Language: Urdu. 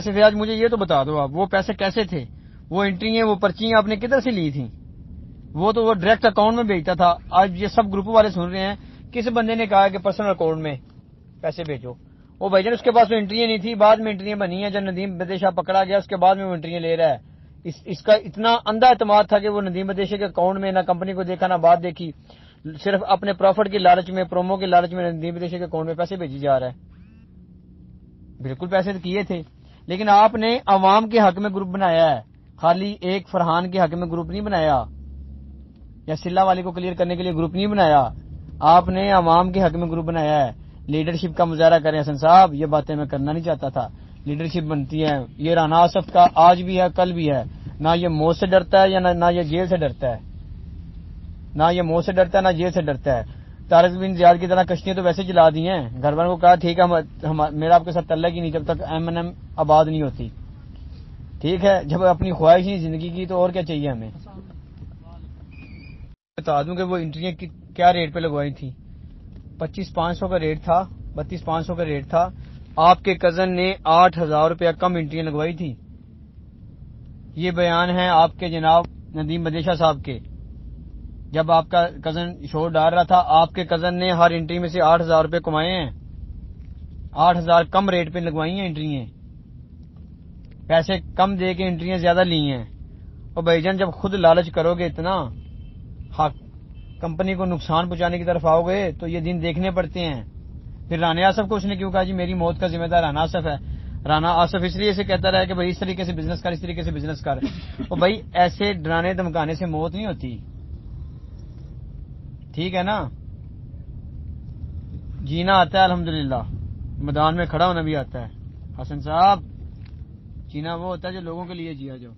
پیسے تھے؟ آج مجھے یہ تو بتا دو آپ، وہ پیسے کیسے تھے؟ وہ انٹری ہیں، وہ پرچیاں آپ نے کدھر سے لی تھیں؟ وہ تو وہ ڈائریکٹ اکاؤنٹ میں بھیجتا تھا۔ آج یہ سب گروپ والے سن رہے ہیں، کس بندے نے کہا کہ پرسنل اکاؤنٹ میں پیسے بھیجو؟ وہ بھائی جان اس کے پاس تو انٹریاں نہیں تھی، بعد میں انٹریاں بنی ہیں۔ جب ندیم بدیشا پکڑا گیا اس کے بعد میں وہ انٹریاں لے رہا ہے۔ اس کا اتنا اندھا اعتماد تھا کہ وہ ندیم بدیشا کے اکاؤنٹ میں نہ کمپنی کو دیکھا نہ بات دیکھی، صرف اپنے پروفٹ کی لالچ میں، پرومو کی لالچ میں ندیم بدیشا کے اکاؤنٹ میں پیسے بھیجی جا رہا ہے۔ بالکل پیسے تو کیے تھے، لیکن آپ نے عوام کے حق میں گروپ بنایا ہے، خالی ایک فرحان کے حق میں گروپ نہیں بنایا، یا سلہ والے کو کلیئر کرنے کے لیے گروپ نہیں بنایا۔ آپ نے عوام کے حق میں گروپ بنایا ہے۔ لیڈرشپ کا مظاہرہ کریں حسن صاحب، یہ باتیں میں کرنا نہیں چاہتا تھا۔ لیڈرشپ بنتی ہے، یہ رانا آصف کا آج بھی ہے، کل بھی ہے۔ نہ یہ موت سے ڈرتا ہے، یا نہ یہ جیل سے ڈرتا ہے، نہ یہ موت سے ڈرتا ہے، نہ جیل سے ڈرتا ہے۔ طارق بن زیاد کی طرح کشتیاں تو ویسے چلا دی ہیں، گھر والوں کو کہا ٹھیک ہے میرا آپ کے ساتھ تعلق ہی نہیں جب تک ایم این ایم آباد نہیں ہوتی، ٹھیک ہے؟ جب اپنی خواہش نہیں زندگی کی تو اور کیا چاہیے ہمیں؟ بتا دوں کہ وہ انٹریاں کیا ریٹ پہ لگوائی تھی۔ 25,500 کا ریٹ تھا، 32,500 کا ریٹ تھا۔ آپ کے کزن نے 8,000 روپیہ کم انٹریاں لگوائی تھی۔ یہ بیان ہے آپ کے جناب ندیم بدیشا صاحب کے۔ جب آپ کا کزن شو ڈال رہا تھا، آپ کے کزن نے ہر انٹری میں سے 8,000 روپے کمائے ہیں، 8,000 کم ریٹ پہ لگوائی ہیں انٹریاں، پیسے کم دے کے انٹریاں زیادہ لی ہیں۔ اور بھائی جان جب خود لالچ کرو گے اتنا، حق کمپنی کو نقصان پہنچانے کی طرف آؤ گے تو یہ دن دیکھنے پڑتے ہیں۔ پھر رانا آصف کو اس نے کیوں کہا جی میری موت کا ذمہ دار رانا آصف ہے؟ رانا آصف اس لیے سے کہتا رہا کہ بھائی اس طریقے سے بزنس کر، اس طریقے سے بزنس کر۔ اور بھائی ایسے ڈرانے دھمکانے سے موت نہیں ہوتی، ٹھیک ہے نا؟ جینا آتا ہے الحمدللہ، میدان میں کھڑا ہونا بھی آتا ہے حسن صاحب۔ جینا وہ ہوتا ہے جو لوگوں کے لیے جیا جو